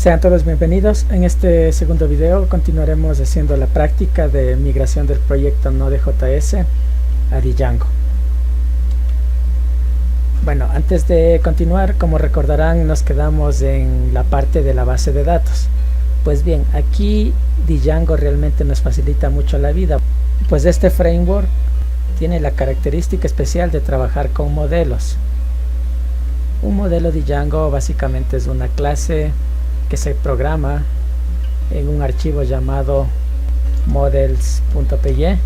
Sean todos bienvenidos. En este segundo video continuaremos haciendo la práctica de migración del proyecto Node.js a Django. Bueno, antes de continuar, como recordarán, nos quedamos en la parte de la base de datos. Pues bien, aquí Django realmente nos facilita mucho la vida, pues este framework tiene la característica especial de trabajar con modelos. Un modelo Django básicamente es una clase que se programa en un archivo llamado models.py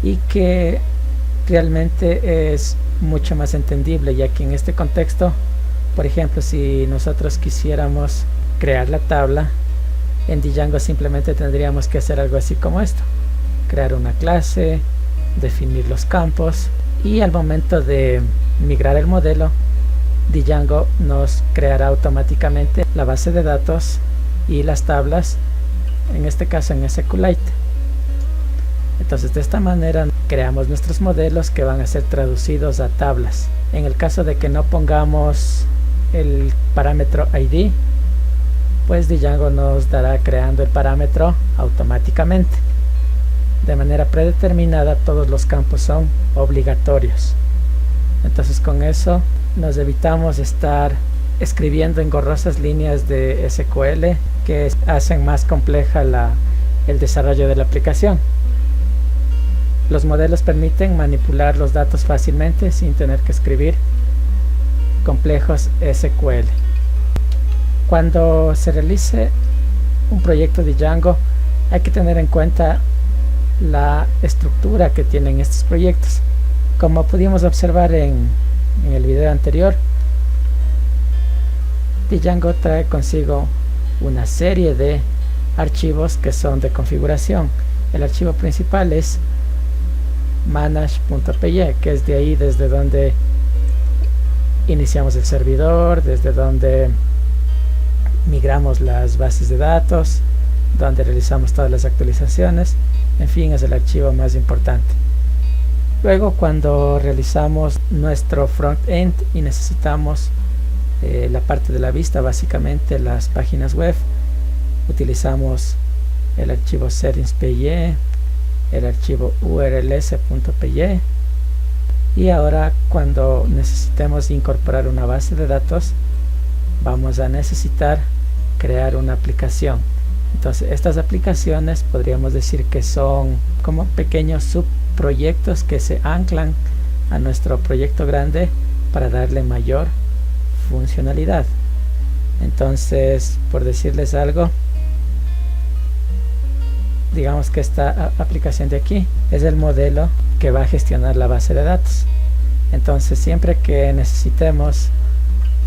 y que realmente es mucho más entendible, ya que en este contexto, por ejemplo, si nosotros quisiéramos crear la tabla en Django, simplemente tendríamos que hacer algo así como esto: crear una clase, definir los campos, y al momento de migrar el modelo, Django nos creará automáticamente la base de datos y las tablas, en este caso en SQLite. Entonces, de esta manera creamos nuestros modelos que van a ser traducidos a tablas. En el caso de que no pongamos el parámetro ID, pues Django nos dará creando el parámetro automáticamente. De manera predeterminada, todos los campos son obligatorios. Entonces, con eso nos evitamos estar escribiendo engorrosas líneas de SQL que hacen más compleja el desarrollo de la aplicación. Los modelos permiten manipular los datos fácilmente sin tener que escribir complejos SQL. Cuando se realice un proyecto de Django, hay que tener en cuenta la estructura que tienen estos proyectos. Como pudimos observar en el video anterior, Django trae consigo una serie de archivos que son de configuración. El archivo principal es manage.py, que es de ahí desde donde iniciamos el servidor, desde donde migramos las bases de datos, donde realizamos todas las actualizaciones. En fin, es el archivo más importante. Luego, cuando realizamos nuestro front-end y necesitamos la parte de la vista, básicamente las páginas web, utilizamos el archivo settings.py, el archivo urls.py, y ahora cuando necesitemos incorporar una base de datos, vamos a necesitar crear una aplicación. Entonces, estas aplicaciones podríamos decir que son como pequeños subproyectos que se anclan a nuestro proyecto grande para darle mayor funcionalidad. Entonces, por decirles algo, digamos que esta aplicación de aquí es el modelo que va a gestionar la base de datos. Entonces, siempre que necesitemos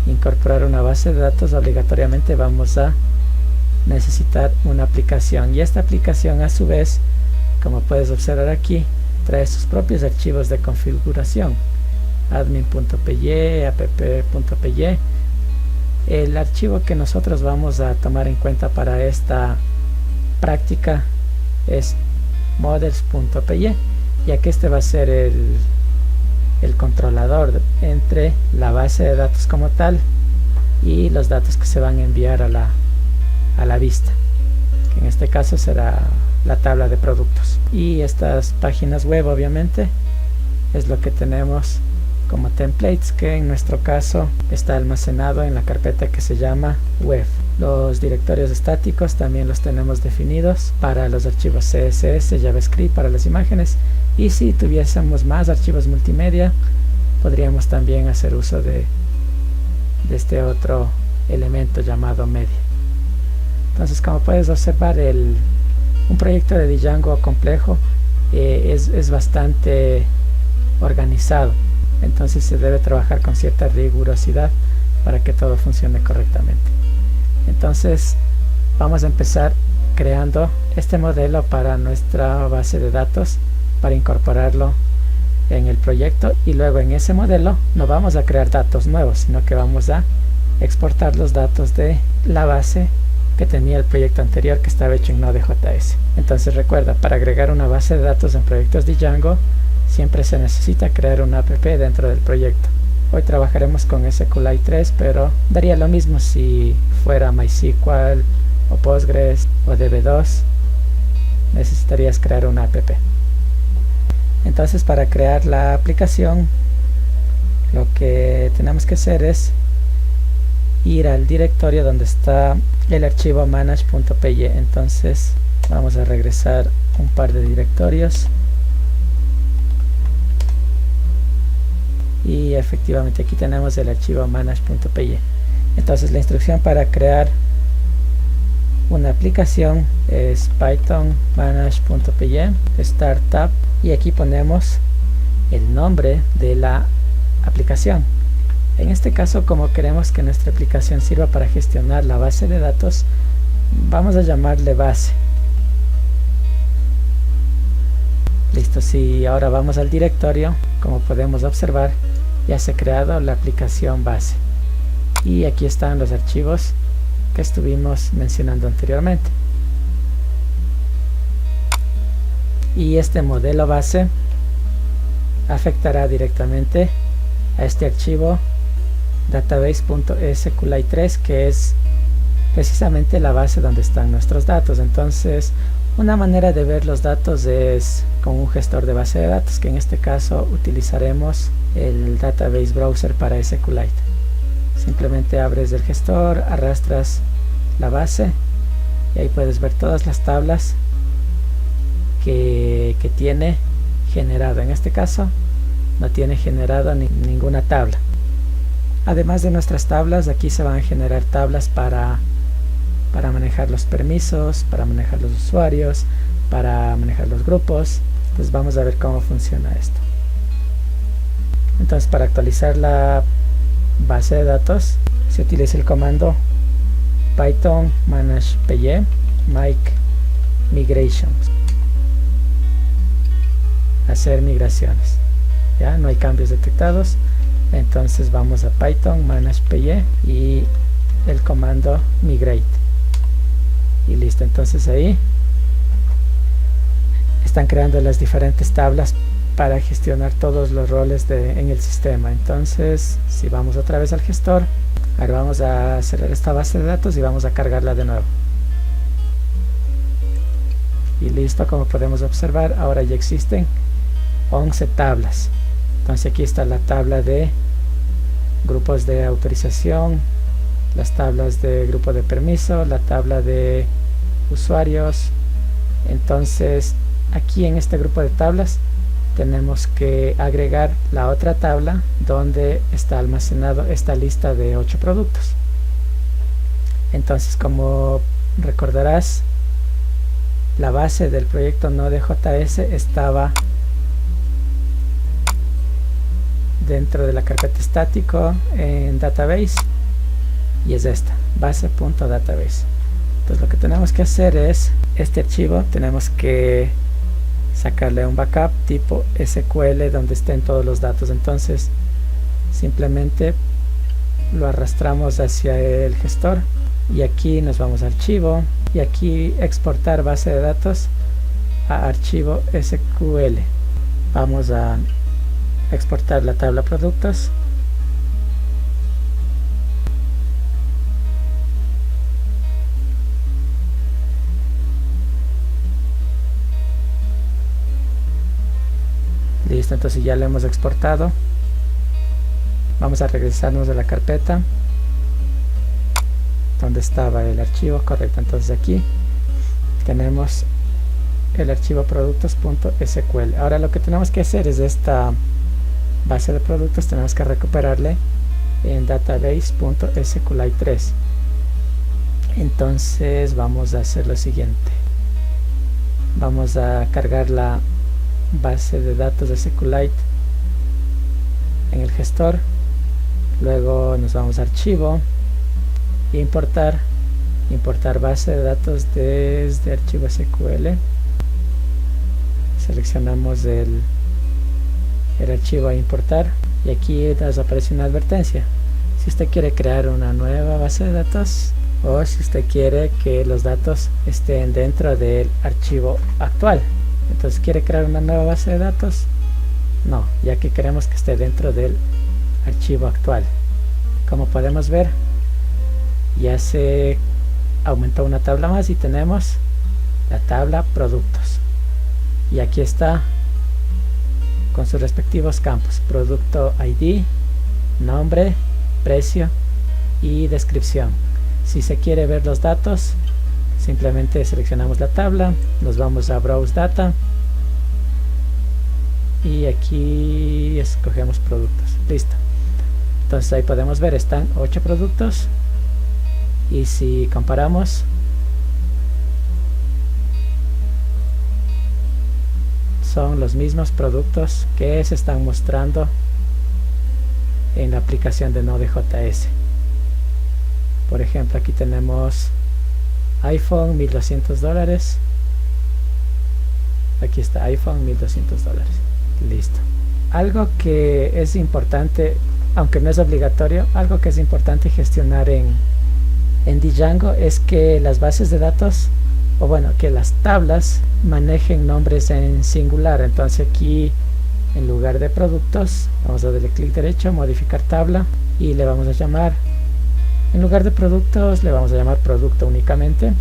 incorporar una base de datos, obligatoriamente vamos a necesitar una aplicación, y esta aplicación, a su vez, como puedes observar aquí, trae sus propios archivos de configuración: admin.py, app.py. El archivo que nosotros vamos a tomar en cuenta para esta práctica es models.py, ya que este va a ser el controlador entre la base de datos como tal y los datos que se van a enviar a la vista, que en este caso será la tabla de productos. Y estas páginas web, obviamente, es lo que tenemos como templates, que en nuestro caso está almacenado en la carpeta que se llama web. Los directorios estáticos también los tenemos definidos para los archivos CSS, JavaScript para las imágenes, y si tuviésemos más archivos multimedia, podríamos también hacer uso de este otro elemento llamado media. Entonces, como puedes observar, un proyecto de Django complejo es bastante organizado. Entonces, se debe trabajar con cierta rigurosidad para que todo funcione correctamente. Entonces, vamos a empezar creando este modelo para nuestra base de datos, para incorporarlo en el proyecto, y luego en ese modelo no vamos a crear datos nuevos, sino que vamos a exportar los datos de la base que tenía el proyecto anterior, que estaba hecho en Node.js. Entonces, recuerda, para agregar una base de datos en proyectos de Django, siempre se necesita crear una app dentro del proyecto. Hoy trabajaremos con SQLite 3, pero daría lo mismo si fuera MySQL o Postgres o DB2. Necesitarías crear una app. Entonces, para crear la aplicación, lo que tenemos que hacer es ir al directorio donde está el archivo manage.py. Entonces vamos a regresar un par de directorios y efectivamente aquí tenemos el archivo manage.py. Entonces la instrucción para crear una aplicación es python manage.py startup, y aquí ponemos el nombre de la aplicación. En este caso, como queremos que nuestra aplicación sirva para gestionar la base de datos, vamos a llamarle base. Listo. Si ahora vamos al directorio, como podemos observar, ya se ha creado la aplicación base y aquí están los archivos que estuvimos mencionando anteriormente. Y este modelo base afectará directamente a este archivo database.sqlite3, que es precisamente la base donde están nuestros datos. Entonces, una manera de ver los datos es con un gestor de base de datos, que en este caso utilizaremos el Database Browser para SQLite. Simplemente abres el gestor, arrastras la base y ahí puedes ver todas las tablas que tiene generado. En este caso no tiene generado ninguna tabla. Además de nuestras tablas, aquí se van a generar tablas para manejar los permisos, para manejar los usuarios, para manejar los grupos. Entonces vamos a ver cómo funciona esto. Entonces, para actualizar la base de datos se utiliza el comando python manage.py migrations, hacer migraciones. Ya no hay cambios detectados, entonces vamos a python manage.py y el comando migrate y listo. Entonces ahí están creando las diferentes tablas para gestionar todos los roles en el sistema. Entonces, si vamos otra vez al gestor, ahora vamos a cerrar esta base de datos y vamos a cargarla de nuevo. Y listo. Como podemos observar, ahora ya existen 11 tablas. Entonces aquí está la tabla de grupos de autorización, las tablas de grupo de permiso, la tabla de usuarios. Entonces aquí en este grupo de tablas tenemos que agregar la otra tabla donde está almacenado esta lista de 8 productos. Entonces, como recordarás, la base del proyecto Node.js estaba dentro de la carpeta estático en database y es esta, base.database. Entonces lo que tenemos que hacer es, este archivo tenemos que sacarle un backup tipo SQL donde estén todos los datos. Entonces simplemente lo arrastramos hacia el gestor y aquí nos vamos a archivo y aquí exportar base de datos a archivo SQL. Vamos a exportar la tabla productos. Listo, entonces ya lo hemos exportado. Vamos a regresarnos a la carpeta donde estaba el archivo, correcto. Entonces aquí tenemos el archivo productos.sql. Ahora lo que tenemos que hacer es esta base de productos, tenemos que recuperarle en database.sqlite3. Entonces vamos a hacer lo siguiente, vamos a cargar la base de datos de SQLite en el gestor, luego nos vamos a archivo, importar base de datos desde archivo SQL, seleccionamos el archivo a importar y aquí nos aparece una advertencia si usted quiere crear una nueva base de datos o si usted quiere que los datos estén dentro del archivo actual. Entonces, ¿quiere crear una nueva base de datos? No, ya que queremos que esté dentro del archivo actual. Como podemos ver, ya se aumentó una tabla más y tenemos la tabla productos, y aquí está con sus respectivos campos: producto ID, nombre, precio y descripción. Si se quiere ver los datos, simplemente seleccionamos la tabla, nos vamos a Browse Data y aquí escogemos productos. Listo. Entonces ahí podemos ver, están 8 productos, y si comparamos, son los mismos productos que se están mostrando en la aplicación de Node.js. Por ejemplo, aquí tenemos iPhone $1200. Aquí está iPhone $1200. Listo. Algo que es importante, aunque no es obligatorio, algo que es importante gestionar en Django es que las bases de datos, o bueno, que las tablas manejen nombres en singular. Entonces aquí, en lugar de productos, vamos a darle clic derecho, modificar tabla, y le vamos a llamar, en lugar de productos, le vamos a llamar producto únicamente.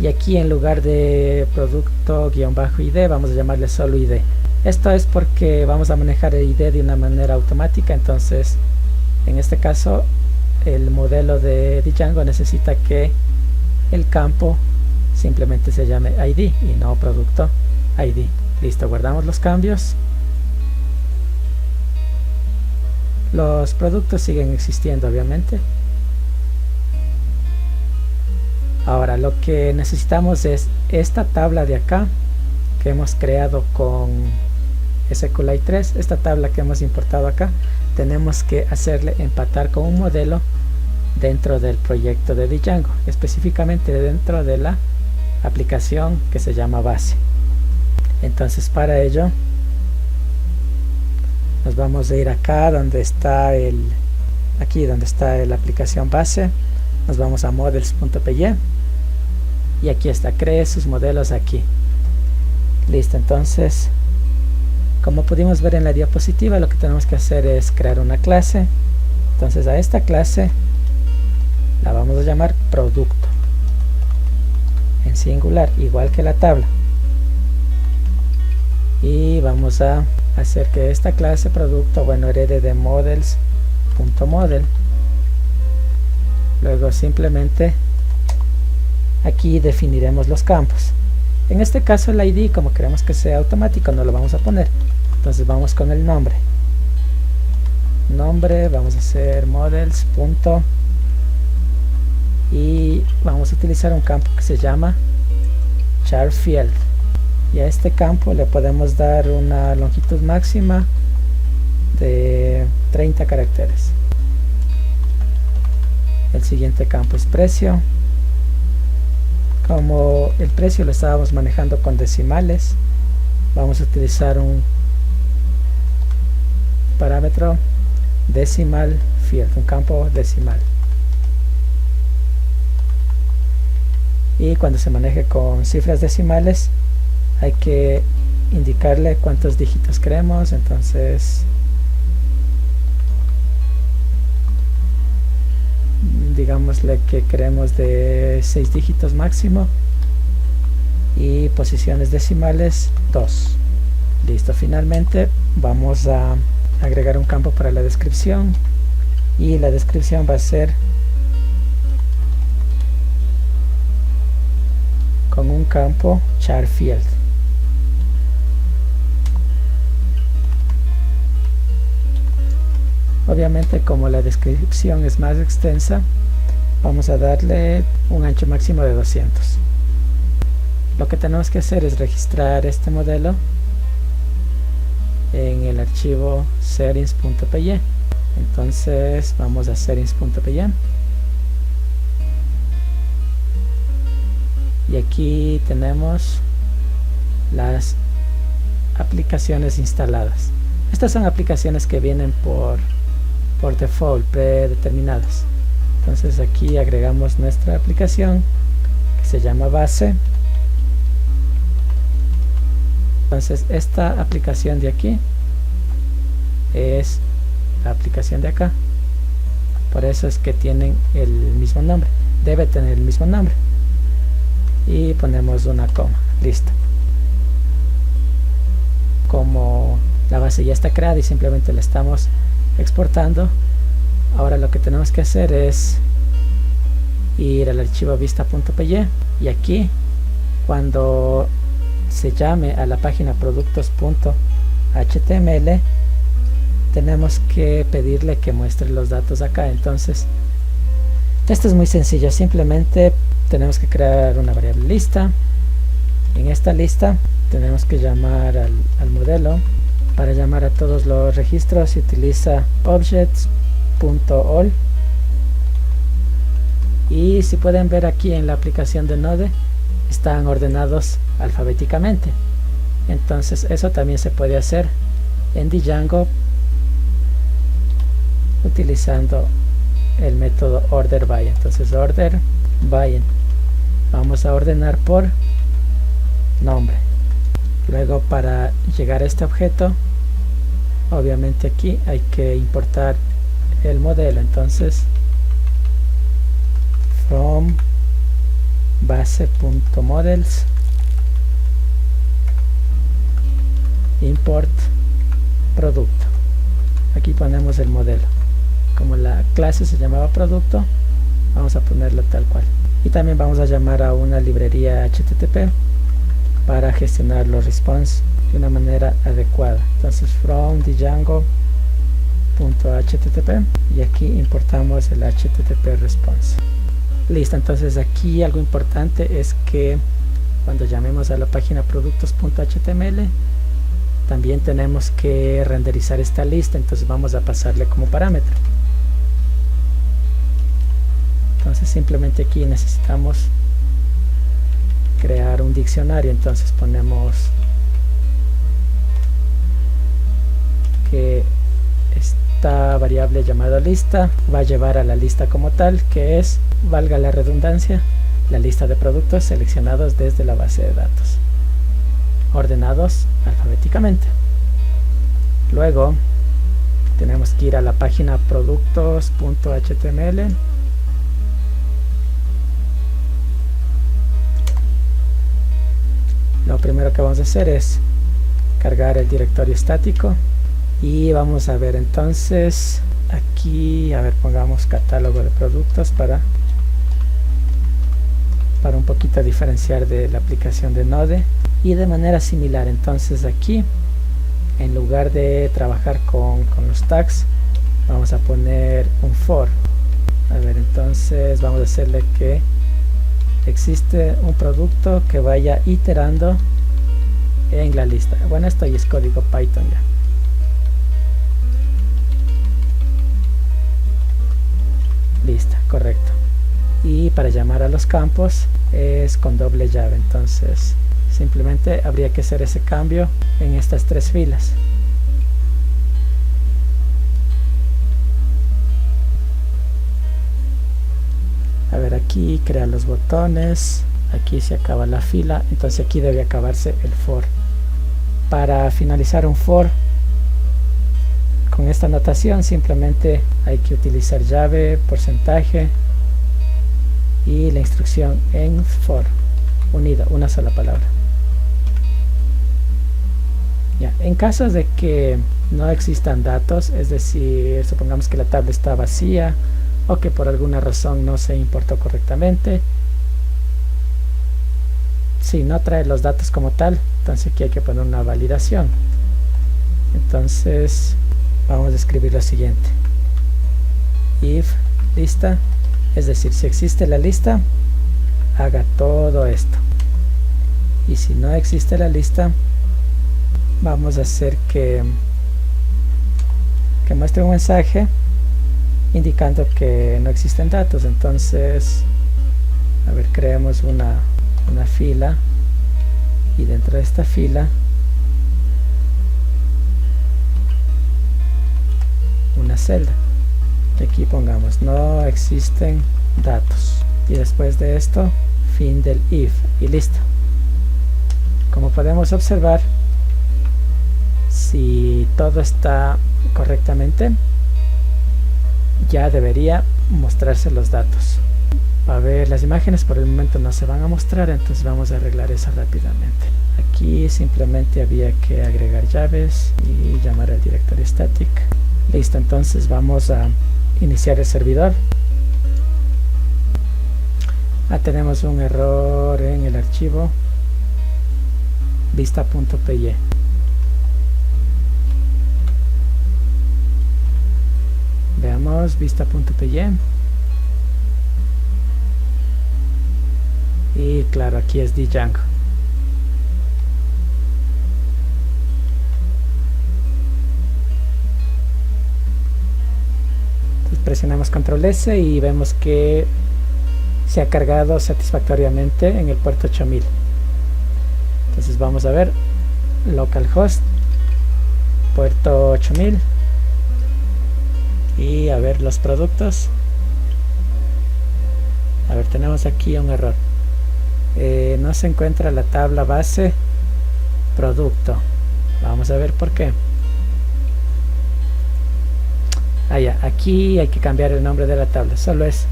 Y aquí, en lugar de producto-id, vamos a llamarle solo id. Esto es porque vamos a manejar el id de una manera automática. Entonces, en este caso, el modelo de Django necesita que el campo simplemente se llame ID y no producto ID. Listo, guardamos los cambios. Los productos siguen existiendo, obviamente. Ahora lo que necesitamos es esta tabla de acá que hemos creado con SQLite 3, esta tabla que hemos importado acá. Tenemos que hacerle empatar con un modelo dentro del proyecto de Django, específicamente dentro de la aplicación que se llama base. Entonces, para ello nos vamos a ir acá donde está donde está la aplicación base. Nos vamos a models.py y aquí está, cree sus modelos aquí. Listo. Entonces, como pudimos ver en la diapositiva, lo que tenemos que hacer es crear una clase. Entonces, a esta clase la vamos a llamar producto en singular, igual que la tabla, y vamos a hacer que esta clase producto, bueno, herede de models.model. Luego simplemente aquí definiremos los campos. En este caso el ID, como queremos que sea automático, no lo vamos a poner. Entonces vamos con el nombre. Vamos a hacer models. Y vamos a utilizar un campo que se llama charField, y a este campo le podemos dar una longitud máxima de 30 caracteres. El siguiente campo es precio. Como el precio lo estábamos manejando con decimales, vamos a utilizar un parámetro decimal field, un campo decimal. Y cuando se maneje con cifras decimales hay que indicarle cuántos dígitos queremos. Entonces digámosle que queremos de 6 dígitos máximo y posiciones decimales 2. Listo. Finalmente vamos a agregar un campo para la descripción, y la descripción va a ser con un campo charField. Obviamente, como la descripción es más extensa, vamos a darle un ancho máximo de 200. Lo que tenemos que hacer es registrar este modelo en el archivo settings.py. Entonces vamos a settings.py y aquí tenemos las aplicaciones instaladas. Estas son aplicaciones que vienen por default, predeterminadas. Entonces aquí agregamos nuestra aplicación que se llama base. Entonces esta aplicación de aquí es la aplicación de acá. Por eso es que tienen el mismo nombre, debe tener el mismo nombre. Y ponemos una coma, listo. Como la base ya está creada y simplemente la estamos exportando, ahora lo que tenemos que hacer es ir al archivo vista.py y aquí, cuando se llame a la página productos.html, tenemos que pedirle que muestre los datos acá. Entonces esto es muy sencillo, simplemente tenemos que crear una variable lista. En esta lista tenemos que llamar al modelo. Para llamar a todos los registros se utiliza objects.all, y si pueden ver aquí en la aplicación de Node están ordenados alfabéticamente. Entonces eso también se puede hacer en Django utilizando el método order by. Entonces order by, vamos a ordenar por nombre. Luego, para llegar a este objeto, obviamente aquí hay que importar el modelo. Entonces from base.models import producto. Aquí ponemos el modelo. Como la clase se llamaba producto, vamos a ponerlo tal cual. Y también vamos a llamar a una librería HTTP para gestionar los response de una manera adecuada. Entonces from django.http y aquí importamos el HTTP response. Listo. Entonces aquí algo importante es que cuando llamemos a la página productos.html también tenemos que renderizar esta lista. Entonces vamos a pasarle como parámetro. Entonces simplemente aquí necesitamos crear un diccionario. Entonces ponemos que esta variable llamada lista va a llevar a la lista como tal, que es, valga la redundancia, la lista de productos seleccionados desde la base de datos, ordenados alfabéticamente. Luego tenemos que ir a la página productos.html. Lo primero que vamos a hacer es cargar el directorio estático y vamos a ver entonces aquí, a ver, pongamos catálogo de productos para un poquito diferenciar de la aplicación de Node. Y de manera similar, entonces aquí en lugar de trabajar con los tags, vamos a poner un for. A ver, entonces vamos a hacerle que existe un producto que vaya iterando en la lista. Bueno, esto ya es código Python ya. Lista, correcto. Y para llamar a los campos es con doble llave. Entonces simplemente habría que hacer ese cambio en estas tres filas. A ver, aquí crea los botones, aquí se acaba la fila, entonces aquí debe acabarse el for. Para finalizar un for con esta notación simplemente hay que utilizar llave, porcentaje y la instrucción en for, unida, una sola palabra. Ya, en caso de que no existan datos, es decir, supongamos que la tabla está vacía o que por alguna razón no se importó correctamente, si no trae los datos como tal, entonces aquí hay que poner una validación. Entonces vamos a escribir lo siguiente: if lista, es decir, si existe la lista, haga todo esto, y si no existe la lista, vamos a hacer que muestre un mensaje indicando que no existen datos. Entonces, a ver, creemos una fila y dentro de esta fila una celda, y aquí pongamos no existen datos, y después de esto fin del if, y listo. Como podemos observar, si todo está correctamente, ya debería mostrarse los datos. A ver, las imágenes por el momento no se van a mostrar, entonces vamos a arreglar eso rápidamente. Aquí simplemente había que agregar llaves y llamar al directorio static. Listo, entonces vamos a iniciar el servidor. Tenemos un error en el archivo vista.py. Veamos vista.py. Y claro, aquí es Django. Entonces presionamos control S y vemos que se ha cargado satisfactoriamente en el puerto 8000. Entonces vamos a ver localhost puerto 8000 y a ver los productos. A ver, tenemos aquí un error. No se encuentra la tabla base producto. Vamos a ver por qué. Ya, aquí hay que cambiar el nombre de la tabla. Solo es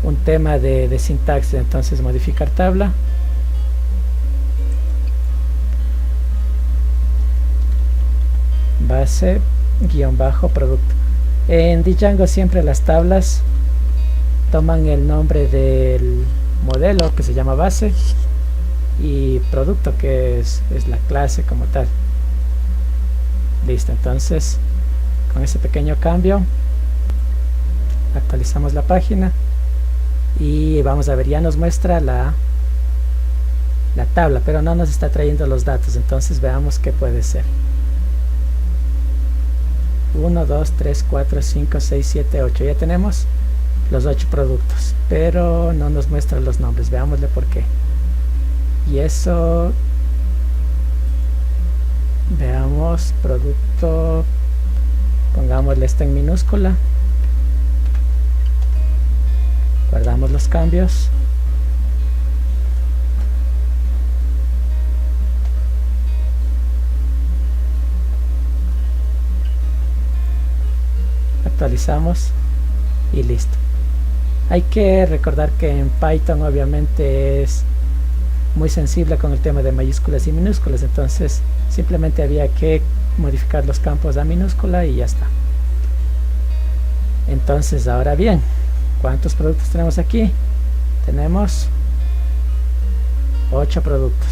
un tema de sintaxis. Entonces modificar tabla. Base guión bajo producto. En Django siempre las tablas toman el nombre del modelo, que se llama base, y producto, que es la clase como tal. Listo, entonces con ese pequeño cambio actualizamos la página y vamos a ver, ya nos muestra la tabla, pero no nos está trayendo los datos. Entonces veamos qué puede ser. 1, 2, 3, 4, 5, 6, 7, 8. Ya tenemos los 8 productos, pero no nos muestra los nombres. Veámosle por qué. Y eso, veamos, producto, pongámosle esto en minúscula, guardamos los cambios, actualizamos y listo. Hay que recordar que en Python obviamente es muy sensible con el tema de mayúsculas y minúsculas, entonces simplemente había que modificar los campos a minúscula y ya está. Entonces ahora bien, ¿cuántos productos tenemos aquí? Tenemos 8 productos.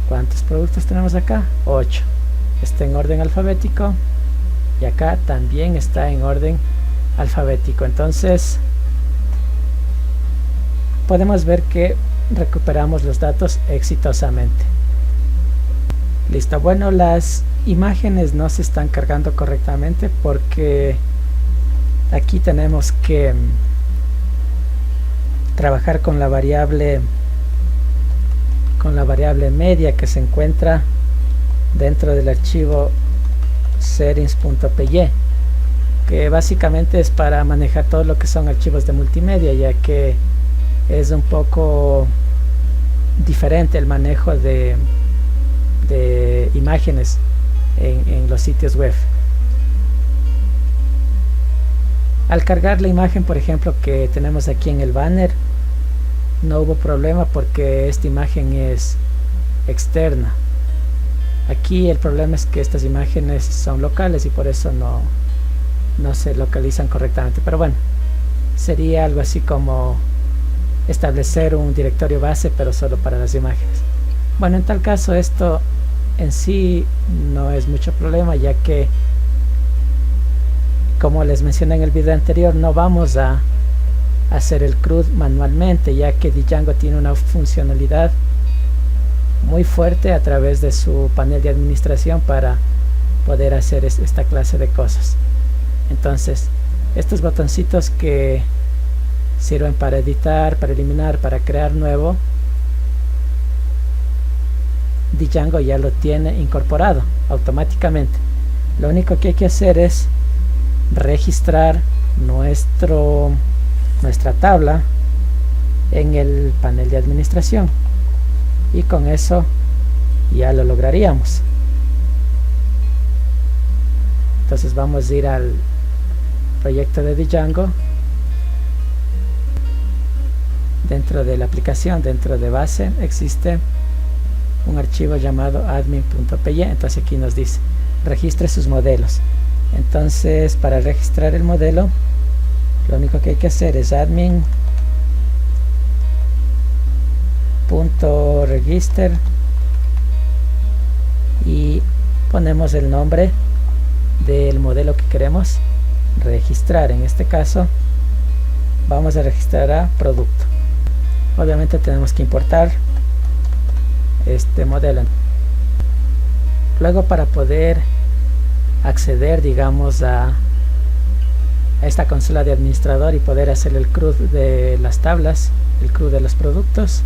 ¿Cuántos productos tenemos acá? 8. Está en orden alfabético y acá también está en orden alfabético. Entonces podemos ver que recuperamos los datos exitosamente. Listo. Bueno, las imágenes no se están cargando correctamente porque aquí tenemos que trabajar con la variable media que se encuentra dentro del archivo settings.py, que básicamente es para manejar todo lo que son archivos de multimedia, ya que es un poco diferente el manejo de imágenes en los sitios web. Al cargar la imagen, por ejemplo, que tenemos aquí en el banner, no hubo problema porque esta imagen es externa. Aquí el problema es que estas imágenes son locales y por eso no se localizan correctamente. Pero bueno, sería algo así como establecer un directorio base, pero solo para las imágenes. Bueno, en tal caso esto en sí no es mucho problema, ya que, como les mencioné en el video anterior, no vamos a hacer el CRUD manualmente, ya que Django tiene una funcionalidad muy fuerte a través de su panel de administración para poder hacer esta clase de cosas. Entonces, estos botoncitos que sirven para editar, para eliminar, para crear nuevo, Django ya lo tiene incorporado automáticamente. Lo único que hay que hacer es registrar nuestra tabla en el panel de administración y con eso ya lo lograríamos. Entonces vamos a ir al proyecto de Django. Dentro de la aplicación, dentro de base, existe un archivo llamado admin.py. entonces aquí nos dice registre sus modelos. Entonces para registrar el modelo lo único que hay que hacer es admin.register y ponemos el nombre del modelo que queremos registrar. En este caso vamos a registrar a producto. Obviamente tenemos que importar este modelo. Luego, para poder acceder, digamos, a esta consola de administrador y poder hacer el CRUD de las tablas, el CRUD de los productos,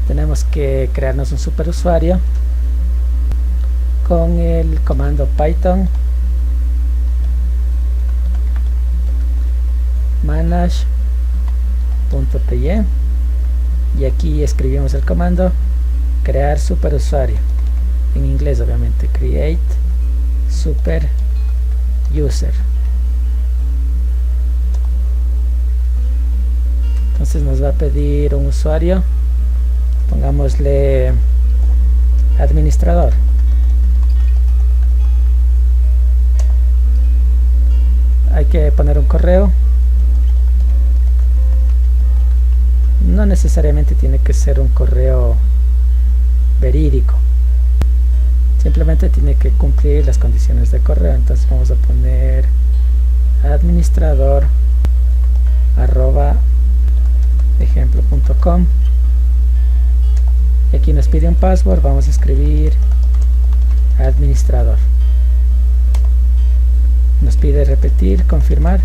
tenemos que crearnos un superusuario con el comando python manage.py y aquí escribimos el comando crear superusuario, en inglés obviamente, create super user. Entonces nos va a pedir un usuario, pongámosle administrador. Hay que poner un correo. No necesariamente tiene que ser un correo verídico, simplemente tiene que cumplir las condiciones de correo. Entonces vamos a poner administrador@ejemplo.com y aquí nos pide un password. Vamos a escribir administrador. Nos pide repetir, confirmar.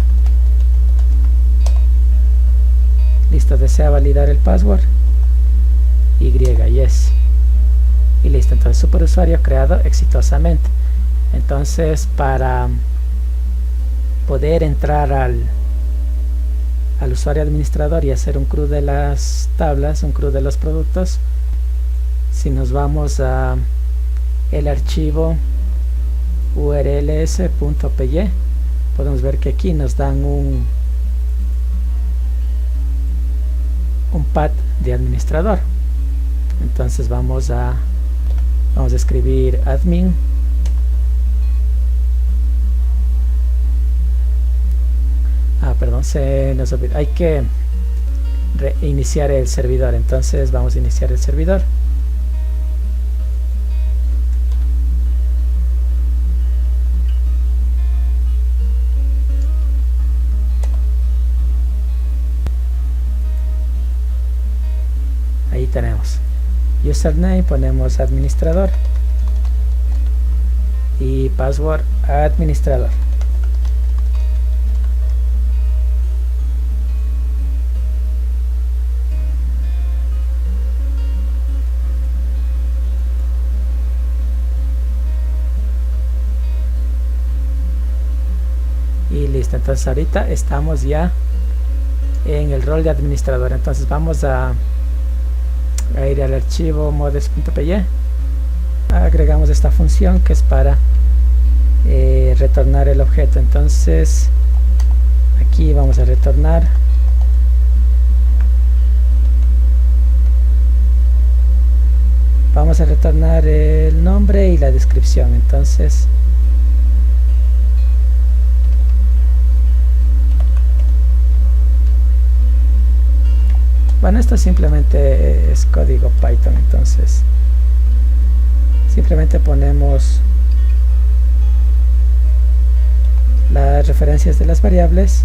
Listo, desea validar el password. Yes. Y listo, entonces superusuario creado exitosamente. Entonces, para poder entrar al usuario administrador y hacer un CRUD de las tablas, un CRUD de los productos, si nos vamos a el archivo urls.py, podemos ver que aquí nos dan un path de administrador. Entonces vamos a escribir admin se nos olvidó, hay que reiniciar el servidor. Entonces vamos a iniciar el servidor. Ahí tenemos username, ponemos administrador y password administrador. Y listo, entonces ahorita estamos ya en el rol de administrador. Entonces vamos a ir al archivo models.py, agregamos esta función que es para retornar el objeto. Entonces aquí vamos a retornar el nombre y la descripción. Entonces bueno, esto simplemente es código Python. Entonces simplemente ponemos las referencias de las variables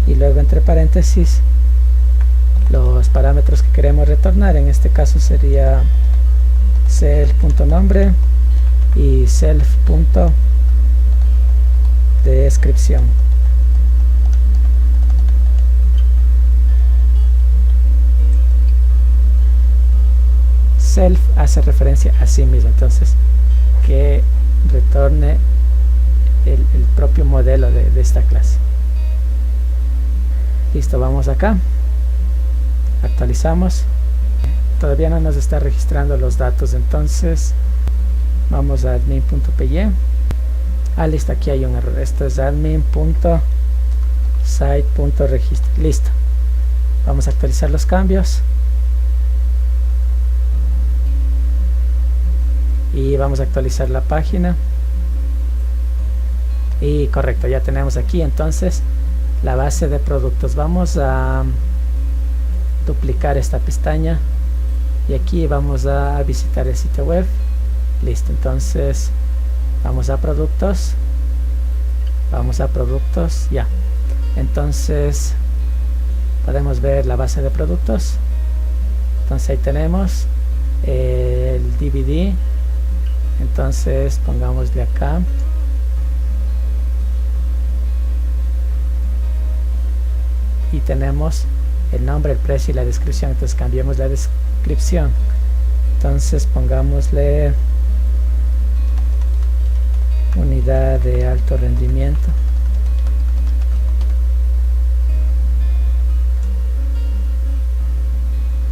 y luego entre paréntesis los parámetros que queremos retornar. En este caso sería self.nombre y self.descripción. Self hace referencia a sí mismo, entonces que retorne el propio modelo de esta clase. Listo, vamos acá, actualizamos, todavía no nos está registrando los datos, entonces vamos a admin.py. Listo, aquí hay un error. Esto es admin.site.registro. Listo, vamos a actualizar los cambios y vamos a actualizar la página. Y correcto, ya tenemos aquí entonces la base de productos. Vamos a duplicar esta pestaña y aquí vamos a visitar el sitio web. Listo, entonces vamos a productos, ya. Entonces podemos ver la base de productos. Entonces ahí tenemos el DVD. Entonces pongámosle acá y tenemos el nombre, el precio y la descripción. Entonces cambiemos la descripción. Entonces pongámosle unidad de alto rendimiento.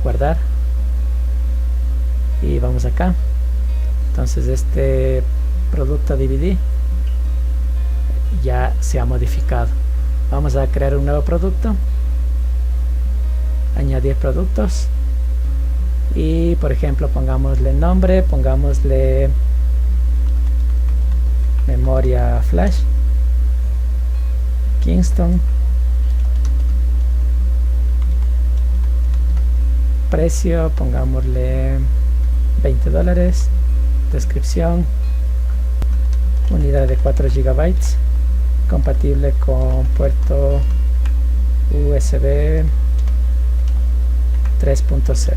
Guardar. Y vamos acá. Entonces este producto DVD ya se ha modificado. Vamos a crear un nuevo producto, añadir productos y por ejemplo pongámosle nombre, pongámosle memoria flash Kingston, precio pongámosle $20, descripción unidad de 4 GB, compatible con puerto USB 3.0.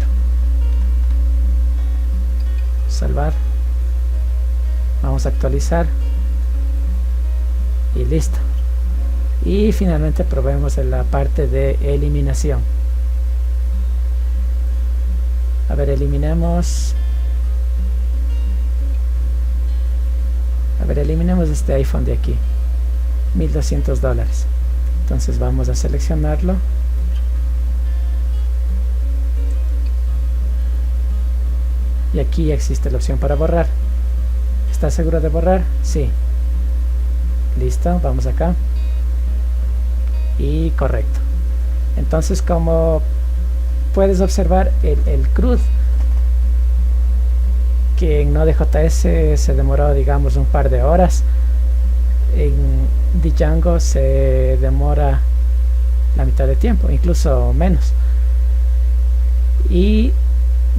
Salvar, vamos a actualizar y listo. Y finalmente probemos en la parte de eliminación. A ver, eliminemos este iPhone de aquí, $1200. Entonces vamos a seleccionarlo y aquí existe la opción para borrar. ¿Estás seguro de borrar? Sí. Listo, vamos acá y correcto. Entonces, como puedes observar, el CRUD que en Node.js se demoró, digamos, un par de horas, en Django se demora la mitad de tiempo, incluso menos. Y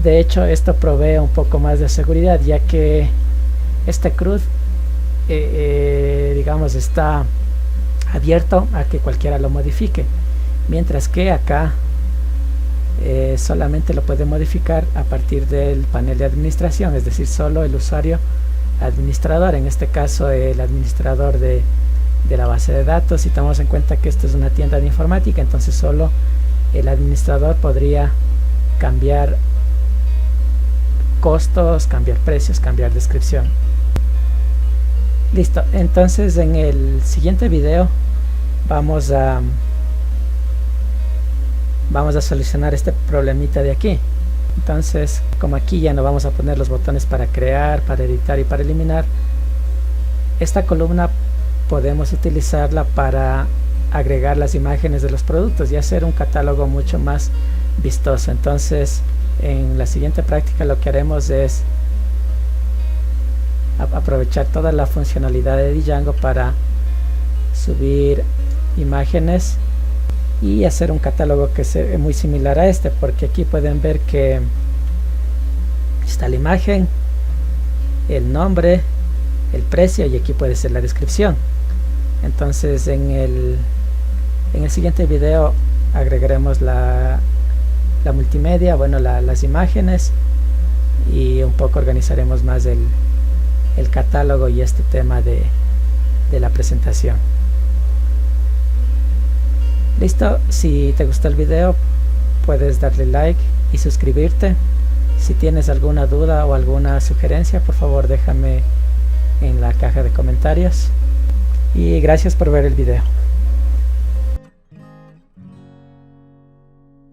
de hecho esto provee un poco más de seguridad, ya que este CRUD digamos está abierto a que cualquiera lo modifique, mientras que acá solamente lo puede modificar a partir del panel de administración, es decir, solo el usuario administrador, en este caso el administrador de la base de datos. Si tomamos en cuenta que esto es una tienda de informática, entonces solo el administrador podría cambiar costos, cambiar precios, cambiar descripción. Listo, entonces en el siguiente video vamos a solucionar este problemita de aquí. Entonces, como aquí ya no vamos a poner los botones para crear, para editar y para eliminar, esta columna podemos utilizarla para agregar las imágenes de los productos y hacer un catálogo mucho más vistoso. Entonces, en la siguiente práctica lo que haremos es aprovechar toda la funcionalidad de Django para subir imágenes y hacer un catálogo que sea muy similar a este, porque aquí pueden ver que está la imagen, el nombre, el precio y aquí puede ser la descripción. Entonces en el siguiente video agregaremos la multimedia, bueno, las imágenes, y un poco organizaremos más el catálogo y este tema de la presentación. Listo, si te gustó el video puedes darle like y suscribirte. Si tienes alguna duda o alguna sugerencia, por favor déjame en la caja de comentarios. Y gracias por ver el video.